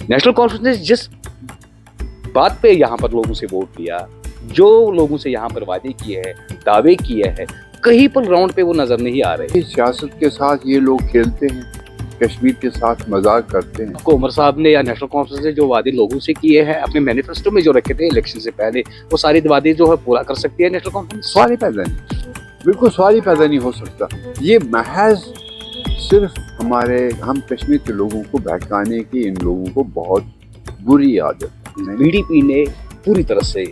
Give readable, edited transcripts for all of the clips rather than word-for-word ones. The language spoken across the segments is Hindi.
नेशनल कॉन्फ्रेंस ने जिस बात पे यहाँ पर लोगों से वोट लिया, जो लोगों से यहाँ पर वादे किए हैं, दावे किए हैं, कहीं पर ग्राउंड पे वो नजर नहीं आ रहे। सियासत के साथ ये लोग खेलते हैं, कश्मीर के साथ मजाक करते हैं। को उमर साहब ने या नेशनल कॉन्फ्रेंस ने जो वादे लोगों से किए हैं अपने मैनिफेस्टो में जो रखे थे इलेक्शन से पहले, वो सारी वादे जो है पूरा कर सकती है नेशनल कॉन्फ्रेंस। सवाल ही पैदा नहीं, बिल्कुल सवाल ही पैदा नहीं हो सकता। ये महज सिर्फ हम कश्मीर के लोगों को बहकाने की इन लोगों को बहुत बुरी आदत है। बीडीपी ने पूरी तरह से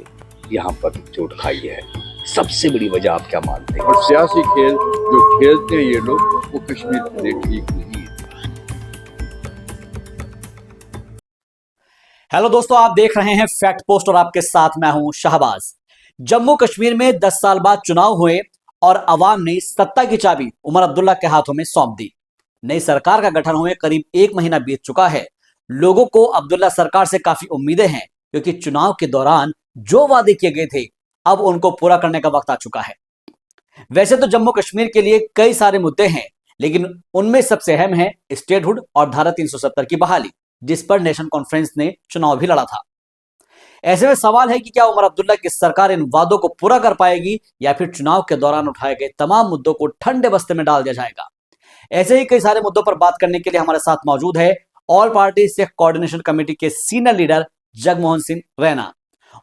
यहाँ पर चोट खाई है। सबसे बड़ी वजह आप क्या मानते हैं? और सियासी खेल जो खेलते हैं ये लोग, वो कश्मीर के लिए ठीक नहीं है। हेलो दोस्तों, आप देख रहे हैं फैक्ट पोस्ट और आपके साथ मैं हूं शाहबाज। जम्मू कश्मीर में 10 साल बाद चुनाव हुए और अवाम ने सत्ता की चाबी उमर अब्दुल्ला के हाथों में सौंप दी। नई सरकार का गठन हुए करीब 1 महीना बीत चुका है। लोगों को अब्दुल्ला सरकार से काफी उम्मीदें हैं, क्योंकि चुनाव के दौरान जो वादे किए गए थे अब उनको पूरा करने का वक्त आ चुका है। वैसे तो जम्मू कश्मीर के लिए कई सारे मुद्दे हैं, लेकिन उनमें सबसे अहम है स्टेटहुड और धारा 370 की बहाली, जिस पर नेशनल कॉन्फ्रेंस ने चुनाव भी लड़ा था। ऐसे में सवाल है कि क्या उमर अब्दुल्ला की सरकार इन वादों को पूरा कर पाएगी, या फिर चुनाव के दौरान उठाए गए तमाम मुद्दों को ठंडे बस्ते में डाल दिया जाएगा। ऐसे ही कई सारे मुद्दों पर बात करने के लिए हमारे साथ मौजूद है all party Sikh coordination committee के सीनियर लीडर जगमोहन सिंह रैना।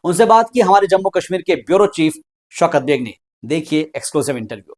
उनसे बात की हमारे जम्मू कश्मीर के ब्यूरो चीफ शौकत बेग ने। देखिए एक्सक्लूसिव इंटरव्यू।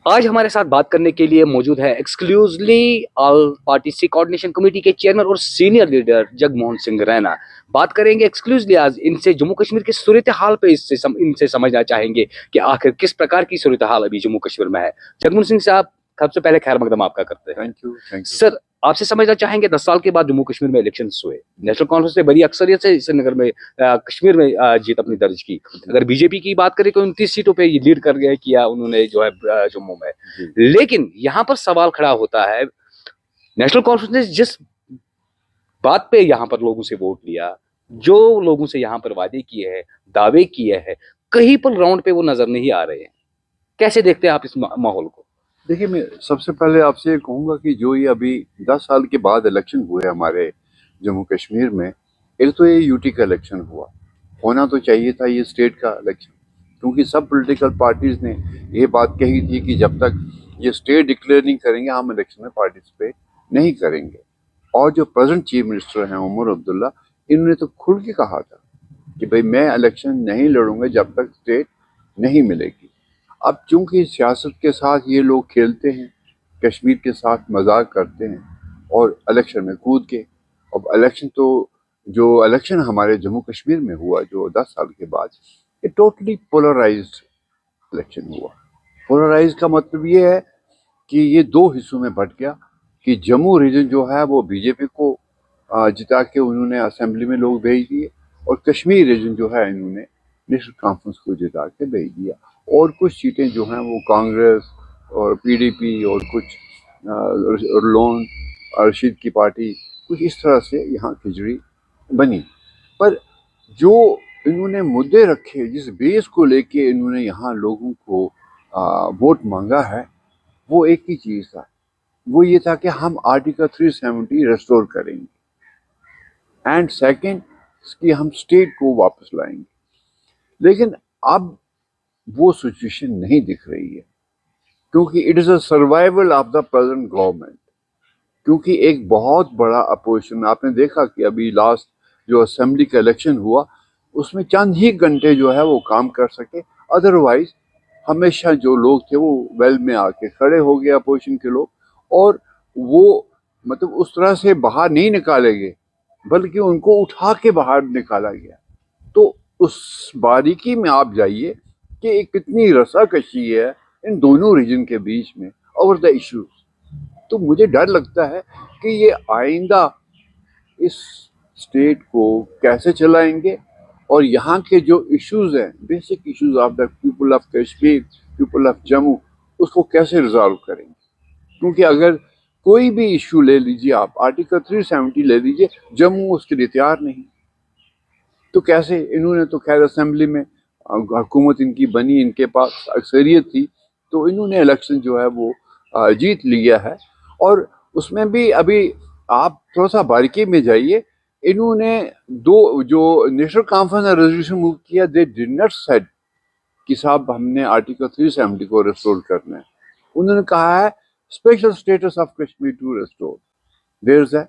आज हमारे साथ बात करने के लिए मौजूद है exclusively all party Sikh coordination committee के चेयरमैन और सीनियर लीडर जगमोहन सिंह रैना। बात करेंगे एक्सक्लूसिवली आज इनसे जम्मू कश्मीर की सूरत हाल पे इनसे समझना चाहेंगे कि आखिर किस प्रकार की सूरत हाल अभी जम्मू कश्मीर में है। जगमोहन सिंह साहब, सबसे पहले खैर मकदम आपका करते हैं। थैंक यू सर, आपसे समझना चाहेंगे 10 साल के बाद जम्मू कश्मीर में इलेक्शंस हुए, नेशनल कॉन्फ्रेंस ने बड़ी अक्सरियत से श्रीनगर में कश्मीर में जीत अपनी दर्ज की। अगर बीजेपी की बात करें तो 29 सीटों पे ये लीड कर गए किया उन्होंने जो है जम्मू में। लेकिन यहाँ पर सवाल खड़ा होता है, नेशनल कॉन्फ्रेंस ने जिस बात पे यहाँ पर लोगों से वोट लिया, जो लोगों से यहाँ पर वादे किए हैं, दावे किए हैं, कहीं पर ग्राउंड पे वो नजर नहीं आ रहे हैं। कैसे देखते हैं आप इस माहौल को? देखिए, मैं सबसे पहले आपसे ये कहूँगा कि जो ये अभी 10 साल के बाद इलेक्शन हुए हमारे जम्मू कश्मीर में, एक तो ये यूटी का इलेक्शन हुआ, होना तो चाहिए था ये स्टेट का इलेक्शन, क्योंकि सब पॉलिटिकल पार्टीज ने ये बात कही थी कि जब तक ये स्टेट डिक्लेयर नहीं करेंगे हम इलेक्शन में पार्टिसिपेट नहीं करेंगे। और जो प्रेजेंट चीफ मिनिस्टर हैं उमर अब्दुल्ला, इन्होंने तो खुल के कहा था कि भाई मैं इलेक्शन नहीं लड़ूंगा जब तक स्टेट नहीं मिलेगी। अब चूंकि सियासत के साथ ये लोग खेलते हैं, कश्मीर के साथ मजाक करते हैं और इलेक्शन में कूद के, अब इलेक्शन तो जो इलेक्शन हमारे जम्मू कश्मीर में हुआ जो 10 साल के बाद, ये टोटली पोलराइज्ड इलेक्शन हुआ। पोलराइज का मतलब ये है कि ये 2 हिस्सों में बंट गया कि जम्मू रीजन जो है वो बीजेपी को जिता के उन्होंने असेंबली में लोग भेज दिए, और कश्मीर रीजन जो है इन्होंने नेशनल कॉन्फ्रेंस को जिता के भेज दिया। और कुछ सीटें जो हैं वो कांग्रेस और पीडीपी और कुछ लोन अरशीद की पार्टी, कुछ इस तरह से यहाँ खिचड़ी बनी। पर जो इन्होंने मुद्दे रखे, जिस बेस को लेके इन्होंने यहाँ लोगों को वोट मांगा है, वो एक ही चीज़ था, वो ये था कि हम आर्टिकल 370 रेस्टोर करेंगे, एंड सेकंड कि हम स्टेट को वापस लाएंगे। लेकिन अब वो सिचुएशन नहीं दिख रही है, क्योंकि it is a survival of the present government. क्योंकि एक बहुत बड़ा अपोजिशन, आपने देखा कि अभी लास्ट जो असेंबली का इलेक्शन हुआ उसमें चंद ही घंटे जो है वो काम कर सके, अदरवाइज हमेशा जो लोग थे वो वेल में आके खड़े हो गए अपोजिशन के लोग, और वो मतलब उस तरह से बाहर नहीं निकाले गए बल्कि उनको उठा के बाहर निकाला गया। तो उस बारीकी में आप जाइए कि कितनी रस्साकशी है इन दोनों रीजन के बीच में ओवर द इश्यूज। तो मुझे डर लगता है कि ये आइंदा इस स्टेट को कैसे चलाएंगे, और यहाँ के जो इश्यूज हैं, basic issues of the people of Kashmir, people of Jammu, उसको कैसे रिजॉल्व करेंगे। क्योंकि अगर कोई भी इशू ले लीजिए आप, आर्टिकल 370 ले लीजिए, जम्मू उसके लिए तैयार नहीं, तो कैसे। इन्होंने तो खैर असेंबली में हुकूमत इनकी बनी, इनके पास अक्सरियत थी, तो इन्होंने इलेक्शन जो है वो जीत लिया है। और उसमें भी अभी आप थोड़ा सा बारीकी में जाइए इन्होंने दो जो नेशनल कॉन्फ्रेंस ने रेजोल्यूशन मूव किया, दे डिड नॉट सेड कि साहब हमने आर्टिकल 370 को रिस्टोर करना है। उन्होंने कहा है special status of Kashmir to restore. There is a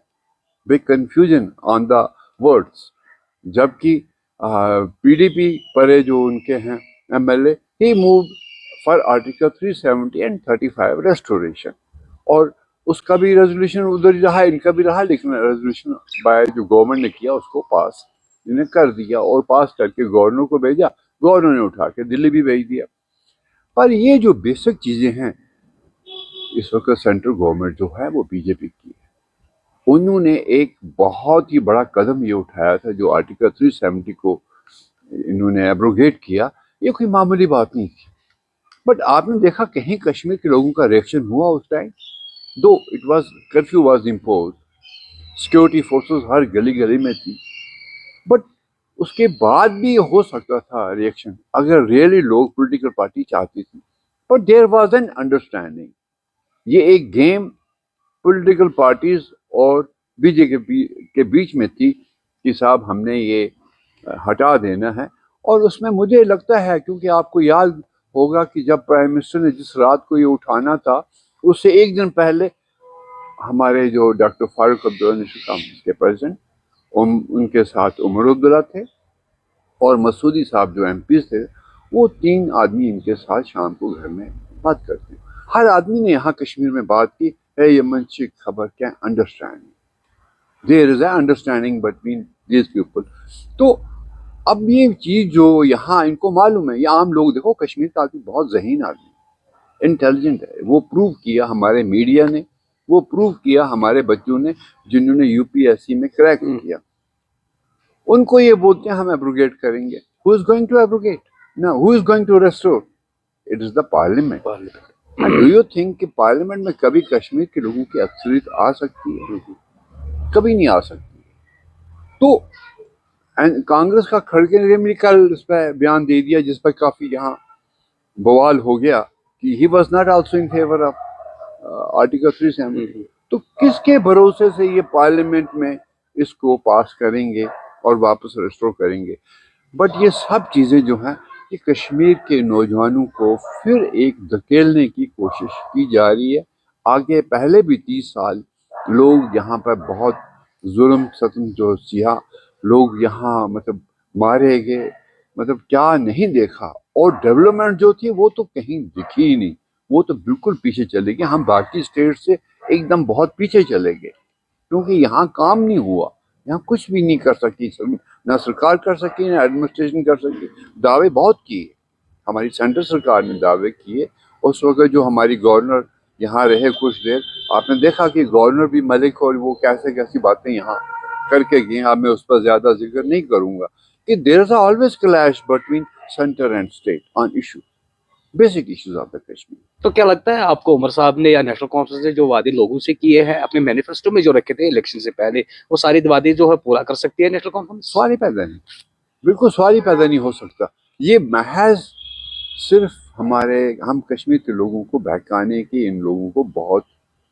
big confusion on the words. जबकि पीडीपी पर जो उनके हैं MLA, he move for article 370 and 35 restoration, और उसका भी रेजोल्यूशन उधर ही रहा, इनका भी रहा, लेकिन रेजोल्यूशन बाय जो गवर्नमेंट ने किया उसको पास इन्हें कर दिया, और पास करके गवर्नर को भेजा, गवर्नर ने उठा के दिल्ली भी भेज दिया। पर ये जो बेसिक चीजें हैं, इस वक्त सेंट्रल गवर्नमेंट जो है वो बीजेपी की है। उन्होंने एक बहुत ही बड़ा कदम ये उठाया था, जो आर्टिकल 370 को इन्होंने एब्रोगेट किया। ये कोई मामूली बात नहीं थी। बट आपने देखा कहीं कश्मीर के लोगों का रिएक्शन हुआ उस time? Though it was curfew was impose, security forces हर गली गली में थी, बट उसके बाद भी हो सकता था रिएक्शन अगर रियली लोग पॉलिटिकल पार्टी चाहती थी। But there was an understanding. ये एक गेम पॉलिटिकल पार्टीज और बीजेपी के बीच में थी कि साहब हमने ये हटा देना है। और उसमें मुझे लगता है, क्योंकि आपको याद होगा कि जब प्राइम मिनिस्टर ने जिस रात को ये उठाना था, उससे एक दिन पहले हमारे जो doctor Farooq Abdullah national conference के प्रेसिडेंट, उनके साथ उमर अब्दुल्ला थे और मसूदी साहब जो एमपी थे, वो तीन आदमी इनके साथ शाम को घर में बात करते हैं। हर आदमी ने यहाँ कश्मीर में बात की है, ये मंची खबर क्या, understanding, there is understanding between these people. तो अब ये चीज जो यहाँ इनको मालूम है, ये आम लोग, देखो कश्मीर का आदमी बहुत ज़हीन आदमी, इंटेलिजेंट है, वो प्रूव किया हमारे मीडिया ने, वो प्रूव किया हमारे बच्चों ने जिन्होंने यूपीएससी में क्रैक किया। उनको ये बोलते हैं हम एब्रोगेट करेंगे। Who is going to abrogate? ना, who is going to restore? It is the parliament. And do you think कि पार्लियामेंट में कभी कश्मीर के लोगों की अक्सरियत आ सकती है? कभी नहीं आ सकती। तो कांग्रेस का खड़गे ने भी कल इस पर बयान दे दिया, जिस पर काफी यहाँ बवाल हो गया कि he was not also in favour of article 370। तो किसके भरोसे से ये पार्लियामेंट में इसको पास करेंगे और वापस रिस्टोर करेंगे? बट ये सब चीज़ें जो हैं, ये कश्मीर के नौजवानों को फिर एक धकेलने की कोशिश की जा रही है आगे। पहले भी 30 साल लोग यहाँ पर बहुत जुल्म सतम जो सिया, लोग यहाँ मतलब मारे गए, मतलब क्या नहीं देखा। और डेवलपमेंट जो थी वो तो कहीं दिखी ही नहीं, वो तो बिल्कुल पीछे चले गए। हम बाकी स्टेट से एकदम बहुत पीछे चले गए, क्योंकि यहाँ काम नहीं हुआ, यहाँ कुछ भी नहीं कर सकी, ना सरकार कर सकी, ना एडमिनिस्ट्रेशन कर सकी। दावे बहुत किए, हमारी सेंट्रल सरकार ने दावे किए। उस वक्त जो हमारी गवर्नर यहाँ रहे कुछ देर, आपने देखा कि गवर्नर भी मलिक और वो कैसे कैसी बातें यहाँ करके गए। अब मैं उस पर ज्यादा जिक्र नहीं करूंगा कि there is always clash between centre and state on issue, basic issues of the Kashmir. तो क्या लगता है आपको, उमर साहब ने या नेशनल कॉन्फ्रेंस ने जो वादे लोगों से किए हैं अपने मैनिफेस्टो में जो रखे थे इलेक्शन से पहले, वो सारी वादे जो है पूरा कर सकती है नेशनल कॉन्फ्रेंस? सवाल ही पैदा नहीं, बिल्कुल सवाल ही पैदा नहीं हो सकता। ये महज सिर्फ हम कश्मीर के लोगों को बहकाने की इन लोगों को बहुत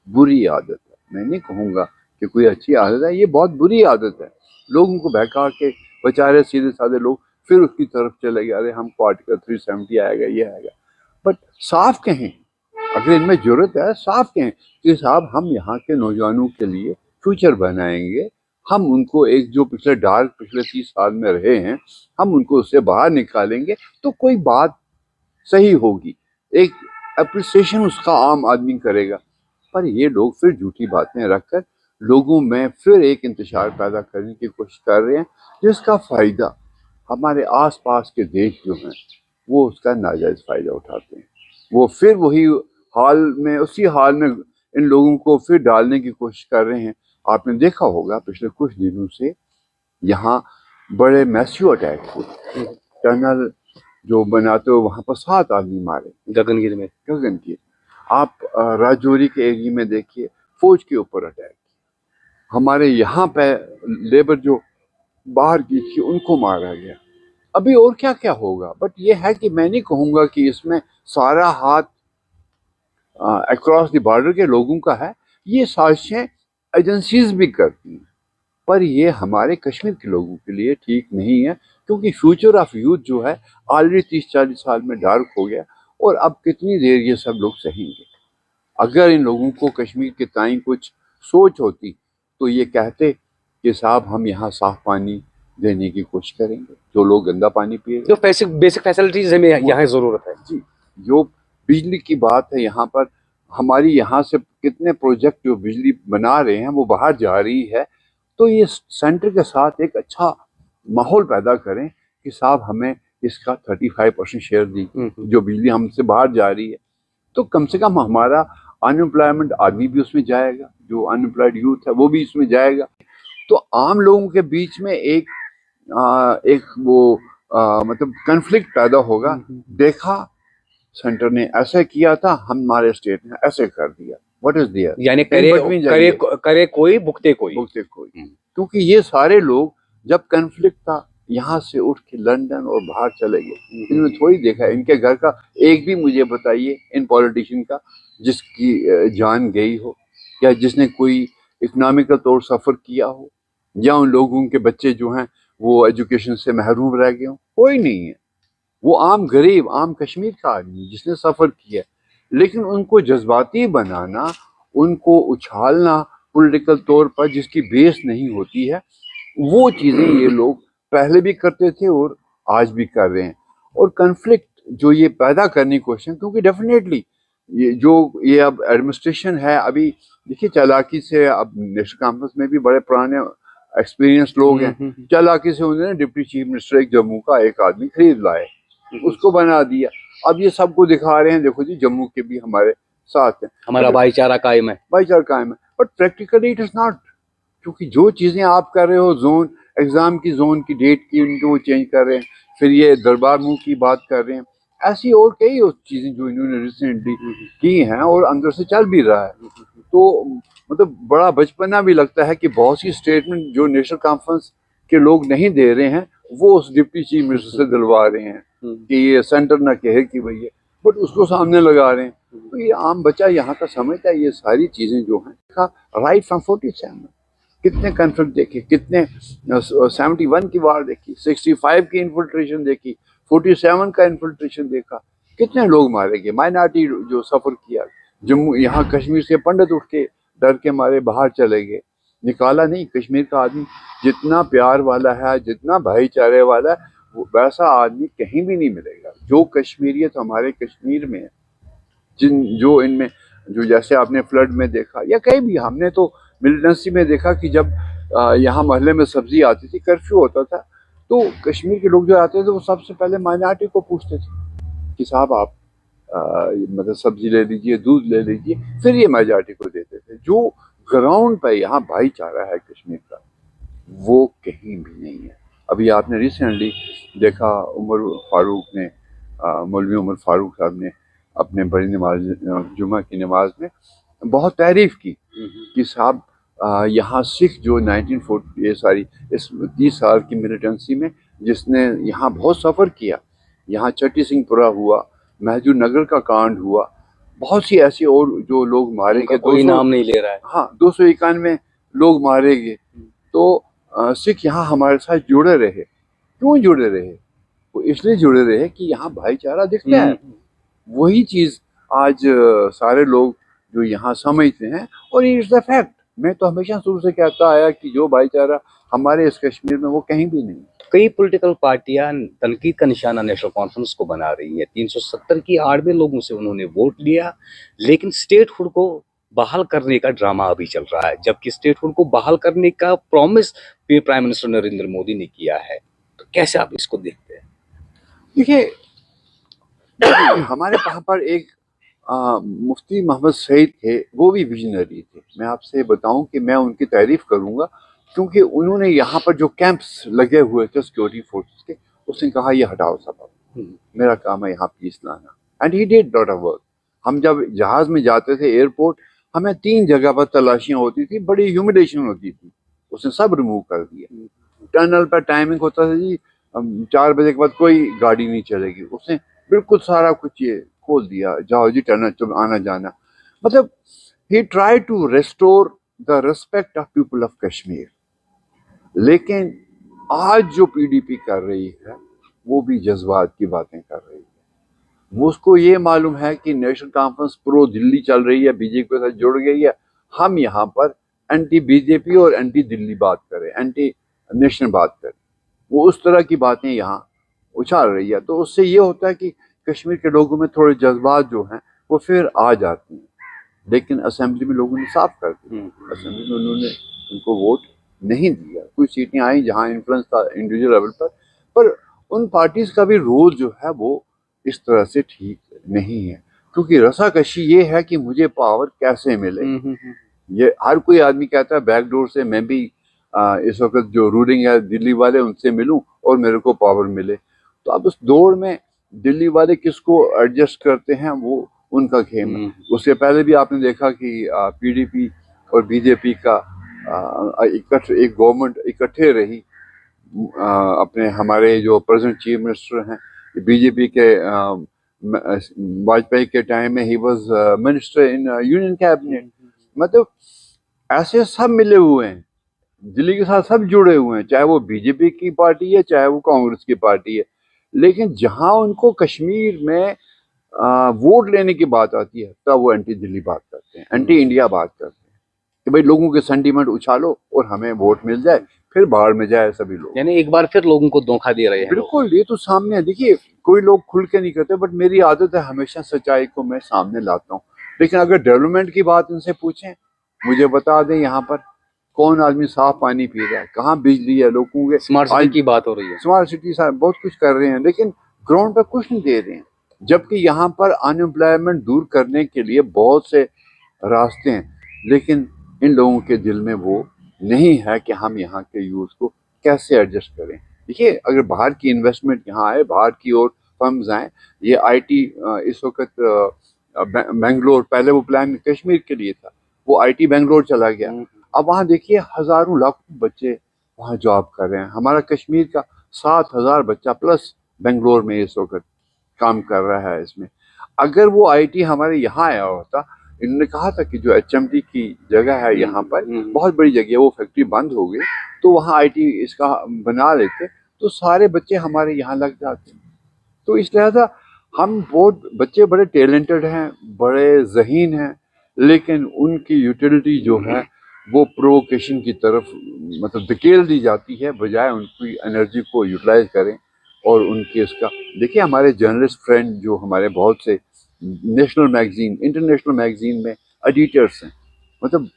बुरी आदत है। मैं नहीं कहूँगा कि कोई अच्छी आदत है, ये बहुत बुरी आदत है। लोगों को बहका के बेचारे सीधे साधे लोग फिर उसकी तरफ चले गए, अरे हमको आर्टिकल 370 आएगा, ये आएगा। बट साफ कहें, अगर इनमें जरूरत है साफ कहें कि साहब हम यहाँ के नौजवानों के लिए फ्यूचर बनाएंगे, हम उनको एक जो पिछले 30 साल में रहे हैं, हम उनको उससे बाहर निकालेंगे, तो कोई बात सही होगी, एक अप्रिसिएशन उसका आम आदमी करेगा। पर ये लोग फिर झूठी बातें रखकर लोगों में फिर एक इंतशार पैदा करने की कोशिश कर रहे हैं, जिसका फायदा हमारे आसपास के देश जो हैं वो उसका नाजायज फायदा उठाते हैं। वो फिर वही उसी हाल में इन लोगों को फिर डालने की कोशिश कर रहे हैं। आपने देखा होगा पिछले कुछ दिनों से यहाँ बड़े मैसिव अटैक हुए, टनल जो बनाते हो वहां पर 7 आदमी मारे गगनगिरी। आप राजौरी के एरिया में देखिए, फौज के ऊपर अटैक। हमारे यहाँ पे लेबर जो बाहर की थी उनको मारा गया। अभी और क्या क्या होगा। बट ये है कि मैं नहीं कहूँगा कि इसमें सारा हाथ अक्रॉस द बॉर्डर के लोगों का है, ये साजिशें एजेंसीज भी करती हैं। पर ये हमारे कश्मीर के लोगों के लिए ठीक नहीं है, क्योंकि फ्यूचर ऑफ यूथ जो है ऑलरेडी 30-40 साल में डार्क हो गया, और अब कितनी देर ये सब लोग सहेंगे। अगर इन लोगों को कश्मीर के ताईं कुछ सोच होती तो ये कहते कि साहब हम यहाँ साफ पानी देने की कोशिश करेंगे, जो लोग गंदा पानी पी रहे जो बेसिक फैसिलिटीज हमें यहाँ जरूरत है। जी, जो बिजली की बात है यहाँ पर, हमारी यहाँ से कितने प्रोजेक्ट जो बिजली बना रहे हैं वो बाहर जा रही है, तो ये सेंटर के साथ एक अच्छा माहौल पैदा करें कि साहब हमें इसका 35% शेयर दी, जो बिजली हमसे बाहर जा रही है, तो कम से कम हमारा अनएम्प्लॉयमेंट आदमी भी उसमें जाएगा, जो अनएम्प्लॉयड यूथ है वो भी इसमें जाएगा। तो आम लोगों के बीच में एक मतलब कन्फ्लिक्ट पैदा होगा। देखा सेंटर ने ऐसा किया था, हमारे स्टेट ने ऐसे कर दिया, व्हाट इज दियर, यानी करे कोई भुगते कोई। क्योंकि ये सारे लोग जब कन्फ्लिक्ट था यहाँ से उठ के लंदन और बाहर चले गए। इन्होंने थोड़ी देखा इनके घर का, एक भी मुझे बताइए इन पॉलिटिशियन का जिसकी जान गई हो, या जिसने कोई इकोनॉमिकल तौर सफ़र किया हो, या उन लोगों के बच्चे जो हैं वो एजुकेशन से महरूम रह गए हों। कोई नहीं है। वो आम गरीब, आम कश्मीर का आदमी जिसने सफ़र किया, लेकिन उनको जज्बाती बनाना, उनको उछालना पॉलिटिकल तौर पर जिसकी बेस नहीं होती है, वो चीज़ें ये लोग पहले भी करते थे और आज भी कर रहे हैं। और कन्फ्लिक्ट जो ये पैदा करने की कोशिश, क्योंकि डेफिनेटली ये अब एडमिनिस्ट्रेशन है, अभी देखिए चालाकी से, अब नेशनल कॉन्फ्रेंस में भी बड़े पुराने एक्सपीरियंस लोग हैं, चालाकी से उन्होंने डिप्टी चीफ मिनिस्टर एक जम्मू का एक आदमी खरीद लाए, उसको बना दिया। अब ये सबको दिखा रहे हैं, देखो जी जम्मू के भी हमारे साथ हैं, हमारा भाईचारा कायम है, but practically it is not. क्योंकि जो चीज़ें आप कर रहे हो, जोन एग्ज़ाम की जोन की डेट की उनको चेंज कर रहे हैं, फिर ये दरबार मुँह की बात कर रहे हैं, ऐसी और कई चीज़ें जो इन्होंने रिसेंटली की हैं और अंदर से चल भी रहा है। तो मतलब बड़ा बचपना भी लगता है कि बहुत सी स्टेटमेंट जो नेशनल कॉन्फ्रेंस के लोग नहीं दे रहे हैं, वो उस डिप्टी चीफ मिनिस्टर से दिलवा रहे हैं कि ये सेंटर ना कहे कि भैया, बट उसको सामने लगा रहे हैं। तो ये आम बच्चा यहाँ का समझता है ये सारी चीज़ें जो हैं। राइट फ्रॉम 47 कितने कन्फ्लिक्ट देखे, कितने 71 की वार देखी, 65 की इन्फिल्ट्रेशन देखी, 47 का इन्फिल्ट्रेशन देखा, कितने लोग मारे गए, माइनॉरिटी जो सफ़र किया। जम्मू यहाँ कश्मीर से पंडित उठ के डर के मारे बाहर चले गए, निकाला नहीं। कश्मीर का आदमी जितना प्यार वाला है, जितना भाईचारे वाला है, वैसा आदमी कहीं भी नहीं मिलेगा। जो कश्मीरियत हमारे कश्मीर में है, जो इनमें जो जैसे आपने फ्लड में देखा, या कहीं भी हमने तो मिलिटेंसी में देखा कि जब यहाँ मोहल्ले में सब्जी आती थी, कर्फ्यू होता था, तो कश्मीर के लोग जो आते थे वो सबसे पहले माइनॉरिटी को पूछते थे कि साहब आप मतलब सब्जी ले लीजिए, दूध ले लीजिए, फिर ये मेजॉरिटी को देते थे। जो ग्राउंड पर यहाँ भाईचारा है कश्मीर का, वो कहीं भी नहीं है। अभी आपने रिसेंटली देखा मौलवी उमर फारूक साहब ने अपने बड़ी नमाज जुमा की नमाज में बहुत तारीफ की कि साहब यहाँ सिख जो 1940 इस 30 साल की मिलिटेंसी में जिसने यहाँ बहुत सफ़र किया, यहाँ चट्टी सिंहपुरा हुआ, महजूर नगर का कांड हुआ, बहुत सी ऐसी और जो लोग मारे गए, कोई नाम नहीं ले रहा है। हाँ, 291 लोग मारे गए। तो सिख यहाँ हमारे साथ जुड़े रहे। क्यों जुड़े रहे? वो इसलिए जुड़े रहे कि यहाँ भाईचारा दिखता है। वही चीज़ आज सारे लोग जो यहाँ समझते हैं, और ये इट्स द फैक्ट। मैं तो हमेशा शुरू से कहता आया कि जो भाईचारा हमारे इस कश्मीर में वो कहीं भी नहीं। कई पॉलिटिकल पार्टियां तनकीद का निशाना नेशनल कॉन्फ्रेंस को बना रही है। 370 की आड़ में लोगों से उन्होंने वोट लिया, लेकिन स्टेटहुड को बहाल करने का ड्रामा अभी चल रहा है, जबकि स्टेटहुड को बहाल करने का promise prime minister Narendra Modi ने किया है। तो कैसे आप इसको देखते हैं? देखिए, हमारे वहाँ पर एक मुफ्ती मोहम्मद सईद थे, वो भी विजनरी थे। मैं आपसे बताऊं कि मैं उनकी तारीफ करूंगा, क्योंकि उन्होंने यहाँ पर जो कैंप्स लगे हुए थे सिक्योरिटी फोर्सेस के, उसने कहा ये हटाओ सब, मेरा काम है यहाँ पीस लाना, and he did lot of work. हम जब जहाज में जाते थे एयरपोर्ट, हमें 3 जगह पर तलाशियाँ होती थी, बड़ी ह्यूमिलेशन होती थी, उसने सब रिमूव कर दिया। टनल पर टाइमिंग होता था जी 4 बजे के बाद कोई गाड़ी नहीं चलेगी, उसने बिल्कुल सारा कुछ ये खोल दिया, जाओ जी टनल तुम आना जाना। मतलब he tried to restore the respect of people of Kashmir, लेकिन आज जो पीडीपी कर रही है वो भी जज्बात की बातें कर रही है। वो उसको ये मालूम है कि नेशनल कॉन्फ्रेंस प्रो दिल्ली चल रही है, बीजेपी के साथ जुड़ गई है, हम यहाँ पर एंटी बीजेपी और एंटी दिल्ली बात करें, एंटी नेशन बात करें। वो उस तरह की बातें यहाँ उछाल रही है। तो उससे ये होता है कि कश्मीर के लोगों में थोड़े जज्बात जो हैं वो फिर आ जाते हैं। लेकिन असेंबली में लोगों ने साफ कर दिया, असेंबली में उन्होंने उनको वोट नहीं दिया। कुछ सीटें आई जहां इन्फ्लुएंस था इंडिविजुअल लेवल पर उन पार्टीज का भी रोल जो है वो इस तरह से ठीक नहीं है, क्योंकि रसाकशी ये है कि मुझे पावर कैसे मिले। ये हर कोई आदमी कहता है बैकडोर से मैं भी इस वक्त जो रूलिंग है दिल्ली वाले उनसे मिलूं और मेरे को पावर मिले। तो अब उस दौड़ में दिल्ली वाले किसको एडजस्ट करते हैं वो उनका खेम है। उससे पहले भी आपने देखा कि पीडीपी और बीजेपी का एक गवर्नमेंट इकट्ठे रही। अपने हमारे जो प्रेजेंट चीफ मिनिस्टर हैं बीजेपी के वाजपेयी के टाइम में he was minister in union cabinet. मतलब ऐसे सब मिले हुए हैं, दिल्ली के साथ सब जुड़े हुए हैं, चाहे वो बीजेपी की पार्टी है चाहे वो कांग्रेस की पार्टी है। लेकिन जहां उनको कश्मीर में वोट लेने की बात आती है तब वो एंटी दिल्ली बात करते हैं, एंटी इंडिया बात करते हैं कि भाई लोगों के सेंटीमेंट उछालो और हमें वोट मिल जाए, फिर बाहर में जाए सभी लोग। यानी एक बार फिर लोगों को धोखा दे रहे हैं लोग। बिल्कुल, ये तो सामने है। देखिए कोई लोग खुल के नहीं करते, बट मेरी आदत है हमेशा सच्चाई को मैं सामने लाता हूँ। लेकिन अगर डेवलपमेंट की बात इनसे पूछें, मुझे बता दें यहाँ पर कौन आदमी साफ पानी पी रहा है, कहाँ बिजली है, लोगों के स्मार्ट सिटी की बात हो रही है। स्मार्ट सिटी बहुत कुछ कर रहे हैं, लेकिन ग्राउंड पर कुछ नहीं दे रहे हैं। जबकि यहाँ पर अनएम्प्लॉयमेंट दूर करने के लिए बहुत से रास्ते हैं, लेकिन इन लोगों के दिल में वो नहीं है कि हम यहाँ के यूथ को कैसे एडजस्ट करें। देखिए अगर बाहर की इन्वेस्टमेंट यहाँ आए, बाहर की और फर्म्स आए, ये आईटी इस वक्त बेंगलोर, पहले वो प्लान कश्मीर के लिए था, वो आईटी बेंगलोर चला गया। अब वहाँ देखिए हजारों लाखों बच्चे वहाँ जॉब कर रहे हैं। हमारा कश्मीर का 7,000 बच्चा प्लस बेंगलोर में इस वक्त काम कर रहा है इसमें। अगर वो आईटी हमारे यहाँ आया होता, इन्होंने कहा था कि जो एचएमटी की जगह है यहाँ पर बहुत बड़ी जगह है, वो फैक्ट्री बंद हो गई तो वहाँ आईटी इसका बना लेते तो सारे बच्चे हमारे यहाँ लग जाते। तो इस लिहाजा हम बहुत बच्चे बड़े टैलेंटेड हैं, बड़े ज़हीन हैं, लेकिन उनकी यूटिलिटी जो है वो प्रोवोकेशन की तरफ मतलब धकेल दी जाती है, बजाय उनकी एनर्जी को यूटिलाइज करें और उनके इसका। देखिए हमारे जर्नलिस्ट फ्रेंड जो हमारे बहुत से नेशनल मैगजीन, इंटरनेशनल मैगजीन में एडिटर्स हैं, मतलब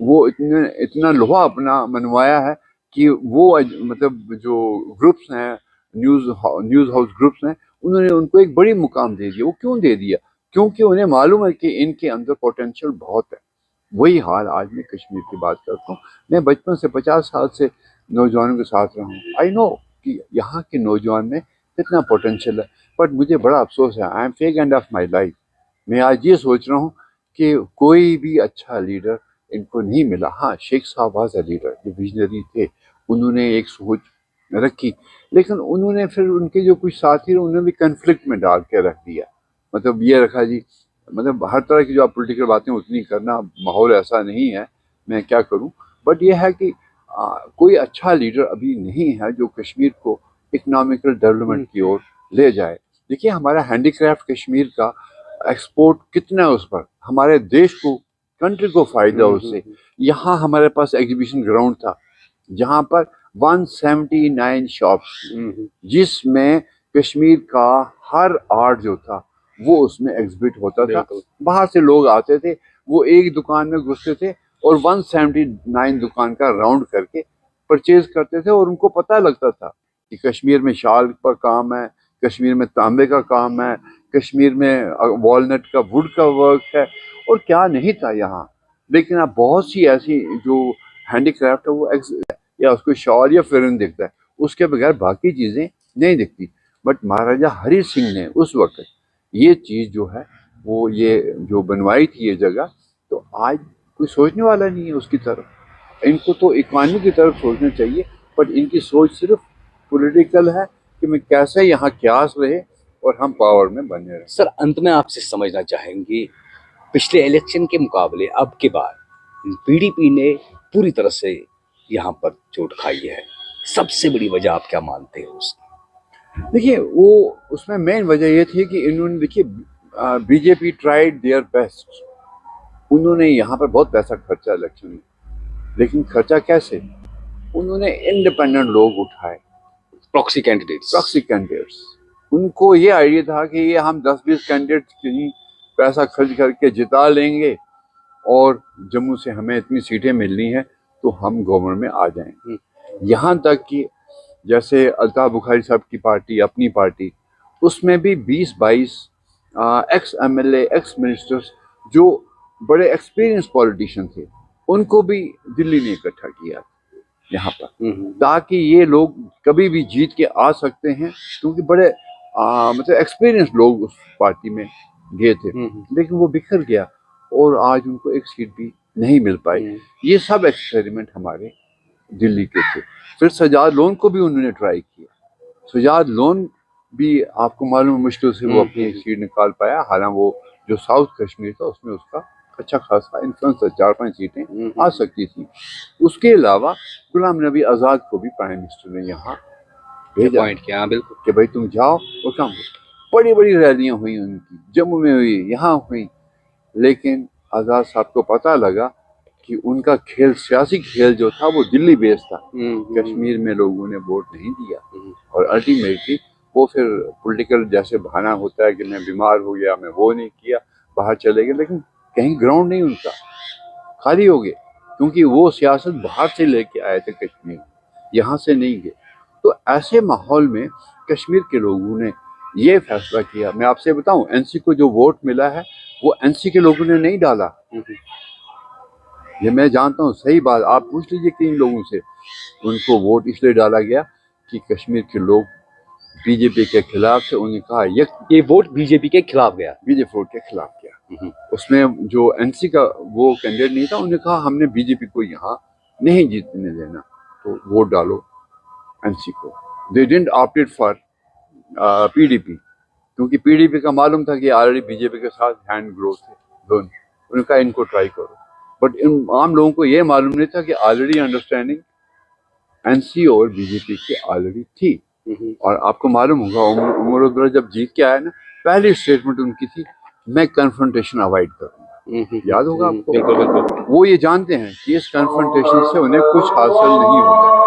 वो इतना लोहा अपना मनवाया है कि वो मतलब जो ग्रुप्स हैं, न्यूज़ हाउस ग्रुप्स हैं, उन्होंने उनको एक बड़ी मुकाम दे दिया। वो क्यों दे दिया? क्योंकि उन्हें मालूम है कि इनके अंदर पोटेंशियल बहुत है। वही हाल आज मैं कश्मीर की बात करता हूँ। मैं बचपन से 50 साल से नौजवानों के साथ रहा हूँ। आई नो कि यहाँ के नौजवान में कितना पोटेंशियल है, बट मुझे बड़ा अफसोस है, I am fake end of my life. मैं आज ये सोच रहा हूँ कि कोई भी अच्छा लीडर इनको नहीं मिला। हाँ, शेख साहब वाज अ लीडर, जो विजनरी थे, उन्होंने एक सोच रखी, लेकिन उन्होंने फिर उनके जो कुछ साथी थे उन्होंने भी कन्फ्लिक्ट में डाल के रख दिया। मतलब ये रखा जी, मतलब हर तरह की जो आप पॉलिटिकल बातें उतनी करना, माहौल ऐसा नहीं है, मैं क्या करूं। बट ये है कि कोई अच्छा लीडर अभी नहीं है जो कश्मीर को इकोनॉमिकल डेवलपमेंट की ओर ले जाए। देखिए हमारा हैंडीक्राफ्ट कश्मीर का एक्सपोर्ट कितना है, उस पर हमारे देश को, कंट्री को फायदा उससे। यहाँ हमारे पास एग्जीबिशन ग्राउंड था जहाँ पर 179 शॉप्स, जिसमें कश्मीर का हर आर्ट जो था वो उसमें एग्जिबिट होता था। बाहर से लोग आते थे, वो एक दुकान में घुसते थे और 179 दुकान का राउंड करके परचेज करते थे, और उनको पता लगता था कि कश्मीर में शाल पर काम है, कश्मीर में तांबे का काम है, कश्मीर में वॉलनट का वुड का वर्क है, और क्या नहीं था यहाँ। लेकिन अब बहुत सी ऐसी जो हैंडीक्राफ्ट है वो या उसको शॉल या फिरन दिखता है, उसके बगैर बाकी चीज़ें नहीं दिखती। बट महाराजा हरि सिंह ने उस वक्त ये चीज़ जो है वो ये जो बनवाई थी ये जगह, तो आज कोई सोचने वाला नहीं है उसकी तरफ। इनको तो इकोनॉमी की तरफ सोचना चाहिए, बट इनकी सोच सिर्फ पॉलिटिकल है कि मैं कैसे यहाँ क्यास रहे और हम पावर में बने रहे। सर अंत में आपसे समझना चाहेंगे, पिछले इलेक्शन के मुकाबले अब की बार पीडीपी ने पूरी तरह से यहाँ पर चोट खाई है? सबसे बड़ी वजह आप क्या मानते हो उसकी? देखिए, वो उसमें मेन वजह ये थी कि इन्होंने, देखिए, बीजेपी ट्राइड देयर बेस्ट। उन्होंने यहाँ पर बहुत पैसा खर्चा इलेक्शन में, लेकिन खर्चा कैसे? उन्होंने इंडिपेंडेंट लोग उठाए, प्रॉक्सी कैंडिडेट्स। Proxy candidates. उनको ये आइडिया था कि ये हम 10-20 कैंडिडेट कहीं पैसा खर्च करके जिता लेंगे और जम्मू से हमें इतनी सीटें मिलनी है तो हम गवर्नमेंट में आ जाएंगे। यहाँ तक कि जैसे अल्ताफ बुखारी साहब की पार्टी, अपनी पार्टी, उसमें भी 20-22 एक्स एमएलए, एक्स मिनिस्टर्स जो बड़े एक्सपीरियंस पॉलिटिशियन थे, उनको भी दिल्ली ने इकट्ठा किया यहाँ पर, ताकि ये लोग कभी भी जीत के आ सकते हैं, क्योंकि बड़े मतलब एक्सपीरियंस लोग उस पार्टी में गए थे। लेकिन वो बिखर गया और आज उनको एक सीट भी नहीं मिल पाई। ये सब एक्सपेरिमेंट हमारे दिल्ली के थे। फिर सजाद लोन को भी उन्होंने ट्राई किया। सजाद लोन भी आपको मालूम है मुश्किल से वो अपनी एक सीट निकाल पाया। हालांकि वो जो साउथ कश्मीर था उसमें उसका अच्छा खासा इन्फ्लुएंस था, 4-5 सीटें आ सकती थी। उसके अलावा गुलाम नबी आज़ाद को भी प्राइम मिनिस्टर ने यहाँ भेजा पॉइंट किया, बिल्कुल, कि भाई तुम जाओ और काम करो। बड़ी बड़ी रैलियां हुई उनकी, जम्मू में हुई, यहाँ हुई, लेकिन आज़ाद साहब को पता लगा कि उनका खेल, सियासी खेल जो था वो दिल्ली बेस्ड था। कश्मीर में लोगों ने वोट नहीं दिया और अल्टीमेटली वो फिर पॉलिटिकल जैसे बहाना होता है कि मैं बीमार हो गया, मैं वो नहीं किया, बाहर चले गए, लेकिन कहीं ग्राउंड नहीं उनका, खाली हो गए, क्योंकि वो सियासत बाहर से लेके आए थे कश्मीर, यहाँ से नहीं गए। तो ऐसे माहौल में कश्मीर के लोगों ने ये फैसला किया। मैं आपसे बताऊं, एनसी को जो वोट मिला है वो एनसी के लोगों ने नहीं डाला। ये मैं जानता हूँ, सही बात, आप पूछ लीजिए किन लोगों से। उनको वोट इसलिए डाला गया कि कश्मीर के लोग बीजेपी के खिलाफ थे। उन्होंने कहा ये वोट बीजेपी के खिलाफ गया, बीजेपी वोट के खिलाफ गया। उसमें जो एनसी का वो कैंडिडेट नहीं था, उन्होंने कहा हमने बीजेपी को यहाँ नहीं जीतने देना, तो वोट डालो एनसी को। They didn't opted for PDP, क्योंकि पीडीपी का मालूम था कि ऑलरेडी बीजेपी के साथ हैंड ग्रोथ है दोनों। उन्होंने कहा इनको ट्राई करो, बट इन आम लोगों को ये मालूम नहीं था कि ऑलरेडी अंडरस्टैंडिंग एनसी और बीजेपी की ऑलरेडी थी। और आपको मालूम होगा उमर अब्दुल्ला जब जीत के आया ना, पहली स्टेटमेंट उनकी थी, मैं कन्फ्रंटेशन अवॉइड करूंगा। याद होगा आपको? बिल्कुल बिल्कुल। वो ये जानते हैं कि इस कन्फ्रंटेशन से उन्हें कुछ हासिल नहीं होगा।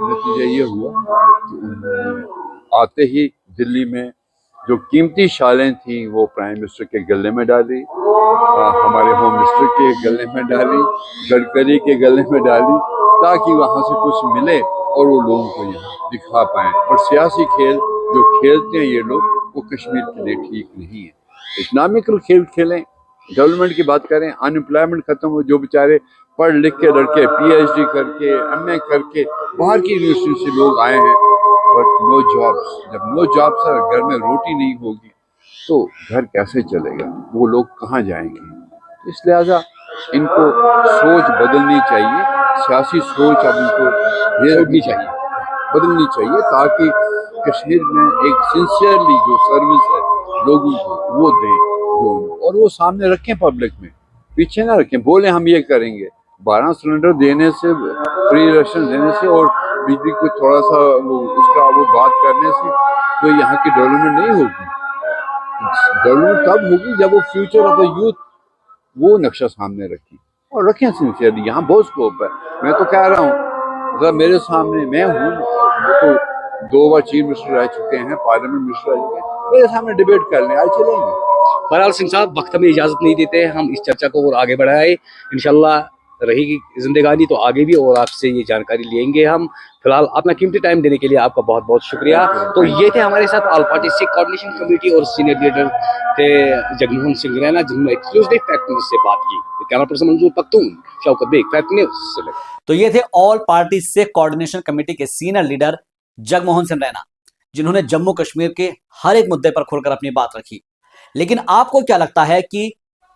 नतीजा ये हुआ कि उन्होंने आते ही दिल्ली में जो कीमती शालें थी वो प्राइम मिनिस्टर के गले में डाली, हमारे होम मिनिस्टर के गले में डाली, गडकरी के गले में डाली, ताकि वहाँ से कुछ मिले और वो लोगों को यहाँ दिखा पाएं। और सियासी खेल जो खेलते हैं ये लोग, वो कश्मीर के लिए ठीक नहीं है। इकोनॉमिकल खेल खेलें, डेवलपमेंट की बात करें, अनएम्प्लॉयमेंट खत्म हो, जो बेचारे पढ़ लिख के लड़के पीएचडी करके, एमए करके बाहर की यूनिवर्सिटी से लोग आए हैं, बट नो जॉब्स। जब नो जॉब्स है, घर में रोटी नहीं होगी तो घर कैसे चलेगा, वो लोग कहाँ जाएंगे? इस लिहाजा इनको सोच बदलनी चाहिए, सियासी सोच अब इनको ये रखनी चाहिए, बदलनी चाहिए, ताकि कश्मीर में एक सिंसियरली जो सर्विस है लोगों को वो दें, जो और वो सामने रखें, पब्लिक में पीछे ना रखें। बोले हम ये करेंगे, 12 सिलेंडर देने से, फ्री राशन देने से और बिजली को थोड़ा सा उसका वो बात करने से तो यहाँ की डेवलपमेंट नहीं होगी। डेवलपमेंट तब होगी जब वो फ्यूचर ऑफ द यूथ वो नक्शा सामने रखें और रखें सिंसियरली। यहाँ बहुत स्कोप है। मैं तो कह रहा हूँ, अगर मेरे सामने, मैं हूँ, वो तो 2 बार चीफ मिनिस्टर रह चुके हैं, पार्लियामेंट मिनिस्टर रह चुके हैं, मेरे सामने डिबेट कर लें, आज चलेंगे। बहरहाल सिंह साहब, वक्त हमें इजाजत नहीं देते, हम इस चर्चा को और आगे बढ़ाए। इंशाल्लाह रहेगी जिंदगानी तो आगे भी और आपसे ये जानकारी लेंगे हम। फिलहाल अपना कीमती टाइम देने के लिए आपका बहुत बहुत शुक्रिया। तो ये थे हमारे साथ all party Sikh coordination committee और सीनियर लीडर थे जगमोहन सिंह रैना, जिन्होंने एक्सक्लूसिव फैक्ट न्यूज से बात की। Camera person Manzoor Pakhtun, Shaukat Baig, fact news से। तो ये थे all party Sikh coordination committee के सीनियर लीडर जगमोहन सिंह रैना, जिन्होंने जम्मू कश्मीर के हर एक मुद्दे पर खुलकर अपनी बात रखी। लेकिन आपको क्या लगता है कि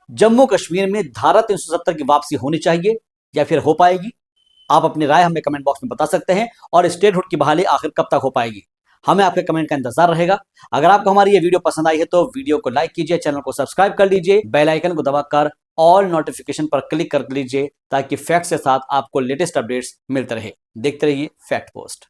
जम्मू कश्मीर में धारा 370 की वापसी होनी चाहिए या फिर हो पाएगी? आप अपनी राय हमें कमेंट बॉक्स में बता सकते हैं। और स्टेटहुड की बहाली आखिर कब तक हो पाएगी, हमें आपके कमेंट का इंतजार रहेगा। अगर आपको हमारी ये वीडियो पसंद आई है तो वीडियो को लाइक कीजिए, चैनल को सब्सक्राइब कर लीजिए, बेल आइकन को दबाकर ऑल नोटिफिकेशन पर क्लिक कर लीजिए ताकि फैक्ट के साथ आपको लेटेस्ट अपडेट्स मिलते रहे। देखते रहिए फैक्ट पोस्ट।